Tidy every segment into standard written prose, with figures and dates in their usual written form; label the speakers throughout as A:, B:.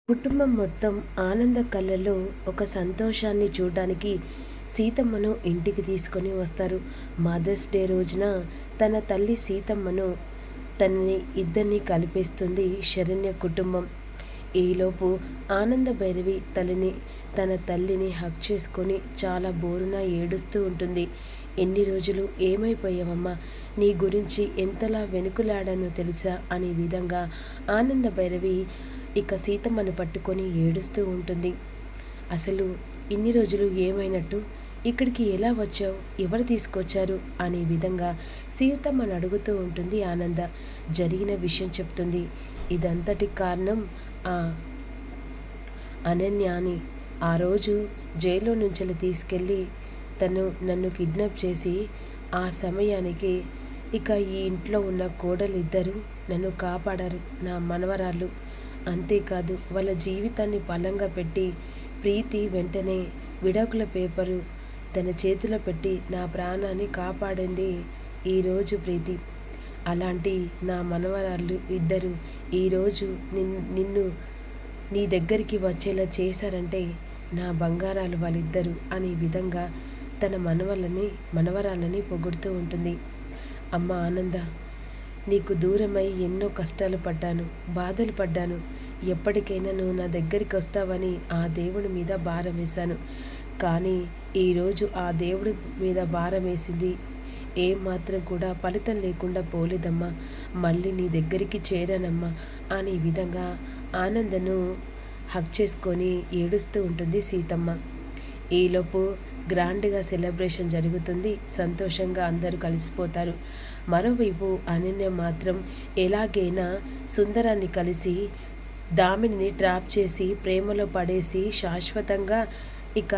A: కుటుంబం మొత్తం ఆనంద కళ్ళలో ఒక సంతోషాన్ని చూడడానికి సీతమ్మను ఇంటికి తీసుకొని వస్తారు. మదర్స్ డే రోజున తన తల్లి సీతమ్మను తనని ఇద్దరిని కలిపేస్తుంది శరణ్య కుటుంబం. ఈలోపు ఆనంద భైరవి తన తల్లిని హక్ చేసుకొని చాలా బోరున ఏడుస్తూ ఉంటుంది. ఎన్ని రోజులు ఏమైపోయావమ్మా, నీ గురించి ఎంతలా వెనుకులాడానో తెలుసా అనే విధంగా ఆనంద భైరవి ఇక సీతమ్మను పట్టుకొని ఏడుస్తూ ఉంటుంది. అసలు ఇన్ని రోజులు ఏమైనట్టు, ఇక్కడికి ఎలా వచ్చావు, ఎవరు తీసుకొచ్చారు అనే విధంగా సీతమ్మను అడుగుతూ ఉంటుంది. ఆనంద జరిగిన విషయం చెప్తుంది. ఇదంతటి కారణం ఆ అనన్య అని ఆ రోజు జైల్లో నుంచి తీసుకెళ్ళి నన్ను కిడ్నాప్ చేసి ఆ సమయానికి ఇక ఈ ఇంట్లో ఉన్న కోడలిద్దరూ నన్ను కాపాడారు, నా మనవరాళ్ళు. అంతేకాదు వాళ్ళ జీవితాన్ని బలంగా పెట్టి ప్రీతి వెంటనే విడాకుల పేపరు తన చేతిలో పెట్టి నా ప్రాణాన్ని కాపాడింది ఈరోజు ప్రీతి. అలాంటి నా మనవరాళ్ళు ఇద్దరు ఈరోజు నిన్ను నీ దగ్గరికి వచ్చేలా చేశారంటే నా బంగారాలు వాళ్ళిద్దరు అనే విధంగా తన మనవరాళ్ళని పొగుడుతూ ఉంటుంది. అమ్మ ఆనంద, నీకు దూరమై ఎన్నో కష్టాలు పడ్డాను, బాధలు పడ్డాను. ఎప్పటికైనా నువ్వు నా దగ్గరికి వస్తావని ఆ దేవుడి మీద భారం వేశాను. కానీ ఈరోజు ఆ దేవుడి మీద భారం వేసింది ఏమాత్రం కూడా ఫలితం లేకుండా పోలేదమ్మా. మళ్ళీ నీ దగ్గరికి చేరానమ్మా అనే విధంగా ఆనందను హక్ చేసుకొని ఏడుస్తూ ఉంటుంది సీతమ్మ. ఈలోపు గ్రాండ్గా సెలబ్రేషన్ జరుగుతుంది. సంతోషంగా అందరూ కలిసిపోతారు. మరోవైపు అనన్య మాత్రం ఎలాగైనా సుందరాన్ని కలిసి దామిని ట్రాప్ చేసి ప్రేమలో పడేసి శాశ్వతంగా ఇక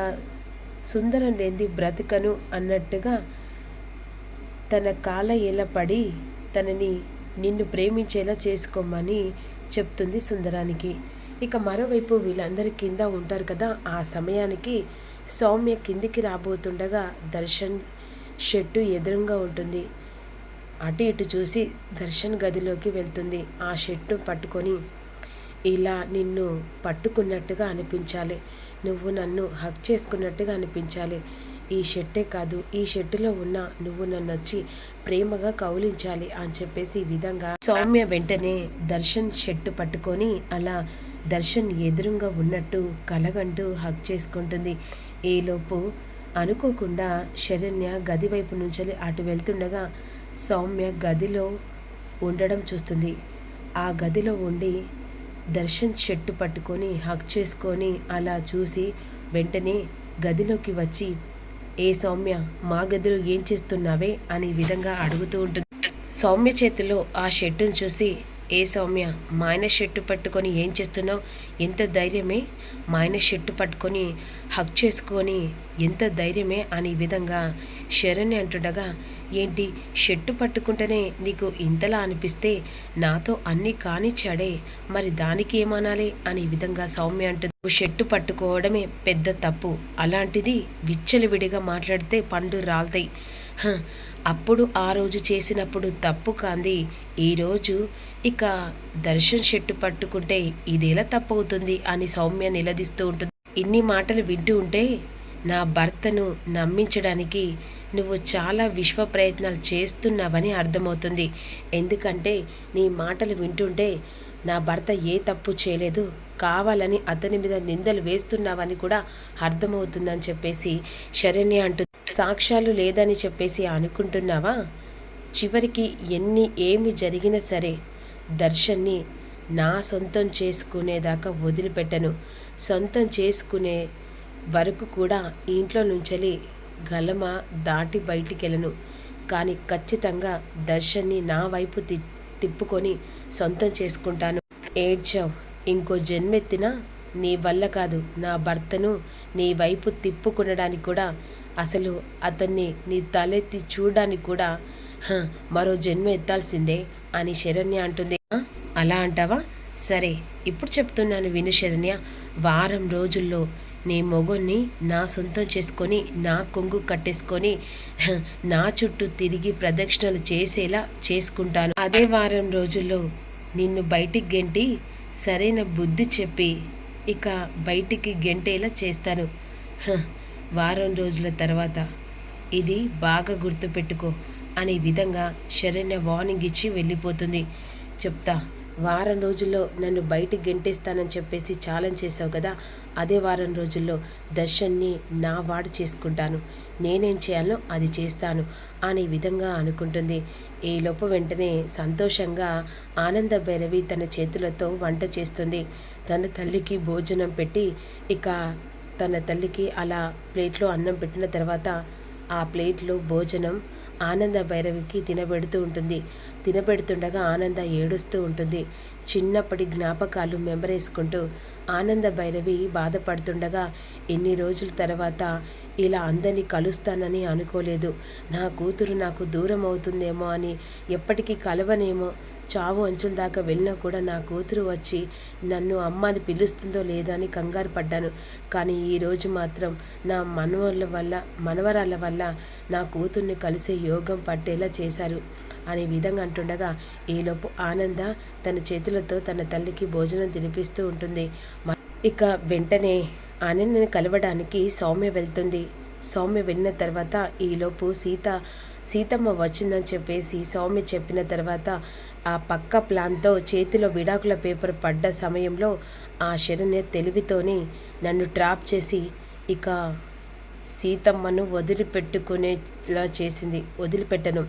A: సుందరం లేనిది బ్రతకను అన్నట్టుగా తన కాళ్ళ ఎలా పడి నిన్ను ప్రేమించేలా చేసుకోమని చెప్తుంది సుందరానికి. ఇక మరోవైపు వీళ్ళందరి కింద ఉంటారు కదా, ఆ సమయానికి సౌమ్య కిందికి రాబోతుండగా దర్శన్ షెట్టు ఎదురుగా ఉంటుంది. అటు ఇటు చూసి దర్శన్ గదిలోకి వెళ్తుంది. ఆ షెట్టు పట్టుకొని, ఇలా నిన్ను పట్టుకున్నట్టుగా అనిపించాలి, నువ్వు నన్ను హక్ చేసుకున్నట్టుగా అనిపించాలి. ఈ షెట్టే కాదు, ఈ షెట్టులో ఉన్న నువ్వు నన్ను వచ్చి ప్రేమగా కౌలించాలి అని చెప్పేసి ఈ విధంగా సౌమ్య వెంటనే దర్శన్ షెట్టు పట్టుకొని అలా దర్శన్ ఎదురుగా ఉన్నట్టు కలగంటూ హక్ చేసుకుంటుంది. ఈలోపు అనుకోకుండా శరణ్య గది వైపు నుంచి అటు వెళ్తుండగా సౌమ్య గదిలో ఉండడం చూస్తుంది. ఆ గదిలో ఉండి దర్శన్ షెట్టు పట్టుకొని హక్ చేసుకొని అలా చూసి వెంటనే గదిలోకి వచ్చి, ఏ సౌమ్య, మా గదిలో ఏం చేస్తున్నావే అనే విధంగా అడుగుతూ ఉంటుంది. సౌమ్య చేతిలో ఆ షెట్టును చూసి, ఏ సౌమ్య, మా ఆయన షెట్టు పట్టుకొని ఏం చేస్తున్నావు, ఎంత ధైర్యమే, మా ఆయన షెట్టు పట్టుకొని హక్ చేసుకొని ఎంత ధైర్యమే అనే విధంగా శరణ్య అంటుండగా, ఏంటి షెట్టు పట్టుకుంటేనే నీకు ఇంతలా అనిపిస్తే నాతో అన్నీ కానిచ్చాడే, మరి దానికి ఏమనాలి అనే విధంగా సౌమ్య అంటుంది. షెట్టు పట్టుకోవడమే పెద్ద తప్పు, అలాంటిది విచ్చలవిడిగా మాట్లాడితే పండు రాలుతాయి. అప్పుడు ఆ రోజు చేసినప్పుడు తప్పు కాంది, ఈరోజు ఇక దర్శన్ షెట్టు పట్టుకుంటే ఇదేలా తప్పు అవుతుంది అని సౌమ్య నిలదీస్తూ ఉంటుంది. ఇన్ని మాటలు వింటూ ఉంటే నా భర్తను నమ్మించడానికి నువ్వు చాలా విశ్వ ప్రయత్నాలు చేస్తున్నావని అర్థమవుతుంది. ఎందుకంటే నీ మాటలు వింటుంటే నా భర్త ఏ తప్పు చేయలేదు, కావాలని అతని మీద నిందలు వేస్తున్నావని కూడా అర్థమవుతుందని చెప్పేసి శరణ్య అంటుంది. సాక్ష్యాలు లేదని చెప్పేసి అనుకుంటున్నావా? చివరికి ఏమి జరిగినా సరే దర్శన్ని నా సొంతం చేసుకునేదాకా వదిలిపెట్టను. సొంతం చేసుకునే వరకు కూడా ఇంట్లో నుంచి గలమ దాటి బయటికి వెళ్ళను. కానీ ఖచ్చితంగా దర్శన్ని నా వైపు తిప్పుకొని సొంతం చేసుకుంటాను. ఏడ్చావు, ఇంకో జన్మెత్తినా నీ వల్ల కాదు. నా భర్తను నీ వైపు తిప్పుకునడానికి కూడా, అసలు అతన్ని నీ తలెత్తి చూడడానికి కూడా మరో జన్మ ఎత్తాల్సిందే అని శరణ్య అంటుంది. అలా అంటావా? సరే, ఇప్పుడు చెప్తున్నాను విను శరణ్య. వారం రోజుల్లో నీ మొగుణ్ణి నా సొంతం చేసుకొని నా కొంగు కట్టేసుకొని నా చుట్టూ తిరిగి ప్రదక్షిణలు చేసేలా చేసుకుంటాను. అదే వారం రోజుల్లో నిన్ను బయటికి గెంటి సరైన బుద్ధి చెప్పి ఇక బయటికి గెంటేలా చేస్తాను. హ, వారం రోజుల తర్వాత ఇది బాగా గుర్తుపెట్టుకో అనే విధంగా శరణ్య వార్నింగ్ ఇచ్చి వెళ్ళిపోతుంది. చెప్తా, వారం రోజుల్లో నన్ను బయటికి గెంటేస్తానని చెప్పేసి ఛాలెంజ్ చేసావు కదా, అదే వారం రోజుల్లో దర్శన్ని నా వాడు చేసుకుంటాను, నేనేం చేయాలో అది చేస్తాను అనే విధంగా అనుకుంటుంది. ఈలోపు వెంటనే సంతోషంగా ఆనంద భైరవి తన చేతులతో వంట చేస్తుంది. తన తల్లికి భోజనం పెట్టి ఇక తన తల్లికి అలా ప్లేట్లో అన్నం పెట్టిన తర్వాత ఆ ప్లేట్లో భోజనం ఆనంద భైరవికి తినబెడుతూ ఉంటుంది. తినబెడుతుండగా ఆనంద ఏడుస్తూ ఉంటుంది. చిన్నప్పటి జ్ఞాపకాలు మెంబరేసుకుంటూ ఆనంద భైరవి బాధపడుతుండగా, ఎన్ని రోజుల తర్వాత ఇలా అందరినీ కలుస్తానని అనుకోలేదు, నా కూతురు నాకు దూరం అవుతుందేమో అని, ఎప్పటికీ కలవనేమో, చావు అంచుల దాకా వెళ్ళినా కూడా నా కూతురు వచ్చి నన్ను అమ్మ అని పిలుస్తుందో లేదో అని కంగారు పడ్డాను. కానీ ఈరోజు మాత్రం నా మనవరాళ్ళ వల్ల నా కూతుర్ని కలిసే యోగం పట్టేలా చేశారు అనే విధంగా అంటుండగా, ఈలోపు ఆనంద తన చేతులతో తన తల్లికి భోజనం తినిపిస్తూ ఉంటుంది. ఇక వెంటనే ఆనందని కలవడానికి సౌమ్య వెళ్తుంది. సౌమ్య వెళ్ళిన తర్వాత ఈలోపు సీతమ్మ వచ్చిందని చెప్పేసి సౌమ్య చెప్పిన తర్వాత ఆ పక్క ప్లాన్తో చేతిలో విడాకుల పేపర్ పడ్డ సమయంలో ఆ శరణ్య తెలివితోని నన్ను ట్రాప్ చేసి ఇక సీతమ్మను వదిలిపెట్టుకునేలా చేసింది. వదిలిపెట్టను,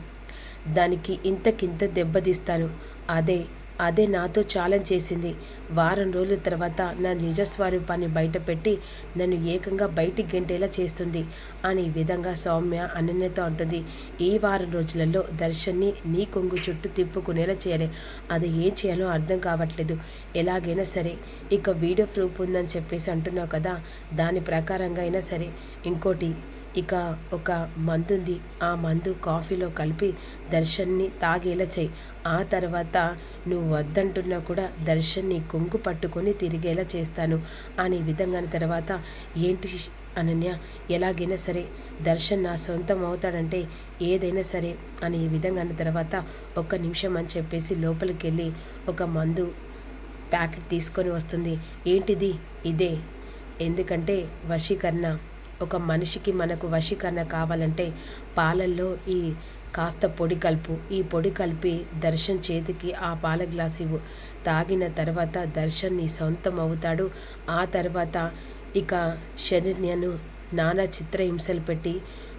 A: దానికి ఇంతకింత దెబ్బతీస్తాను, అదే నాతో ఛాలెంజ్ చేసింది. వారం రోజుల తర్వాత నా నిజస్వరూపాన్ని బయటపెట్టి నన్ను ఏకంగా బయటికి గెంటేలా చేస్తుంది అని ఈ విధంగా సౌమ్య అనన్యతో అంటుంది. ఈ వారం రోజులలో దర్శన్ని నీ కొంగు చుట్టూ తిప్పుకునేలా చేయాలి. అది ఏం చేయాలో అర్థం కావట్లేదు. ఎలాగైనా సరే ఇక వీడియో ప్రూఫ్ ఉందని చెప్పేసి అంటున్నావు కదా, దాని ప్రకారంగా అయినా సరే. ఇంకోటి, ఇక ఒక మందుంది, ఆ మందు కాఫీలో కలిపి దర్శన్ని తాగేలా చెయ్యి. ఆ తర్వాత నువ్వు వద్దంటున్నా కూడా దర్శన్ని కొంగు పట్టుకొని తిరిగేలా చేస్తాను అనే విధంగా తర్వాత, ఏంటి అనన్య, ఎలాగైనా సరే దర్శన్ నా సొంతం అవుతాడంటే ఏదైనా సరే అని ఈ విధంగా అన్న తర్వాత, ఒక్క నిమిషం అని చెప్పేసి లోపలికి వెళ్ళి ఒక మందు ప్యాకెట్ తీసుకొని వస్తుంది. ఏంటిది? ఇదే. ఎందుకంటే వశీకరణ, ఒక మనిషికి మనకు వశీకరణ కావాలంటే పాలల్లో ఈ కాస్త పొడి కలుపు, ఈ పొడి కలిపి దర్శన్ చేతికి ఆ పాల గ్లాస్ ఇవ్వు. తాగిన తర్వాత దర్శన్ నీ సొంతం అవుతాడు. ఆ తర్వాత ఇక శరణ్యను నానా చిత్రహింసలు పెట్టి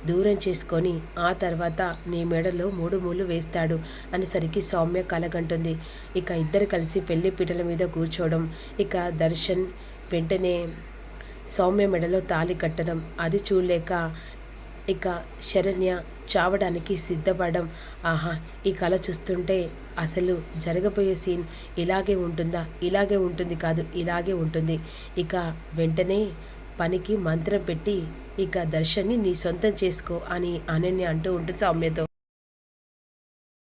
A: దూరం చేసుకొని ఆ తర్వాత నీ మెడలో 3 ముళ్ళు వేస్తాడు అనేసరికి సౌమ్య కలగంటుంది. ఇక ఇద్దరు కలిసి పెళ్లి పీటల మీద కూర్చోవడం, ఇక దర్శన్ వెంటనే సౌమ్య మెడలో తాళి కట్టడం, అది చూడలేక ఇక శరణ్య చావడానికి సిద్ధపడడం. ఆహా, ఈ కళ చూస్తుంటే అసలు జరగబోయే సీన్ ఇలాగే ఉంటుందా? ఇలాగే ఉంటుంది కాదు, ఇలాగే ఉంటుంది. ఇక వెంటనే పనికి మంత్రం పెట్టి ఇక దర్శన్ని నీ సొంతం చేసుకో అని అనన్య అంటూ ఉంటుంది సౌమ్యతో.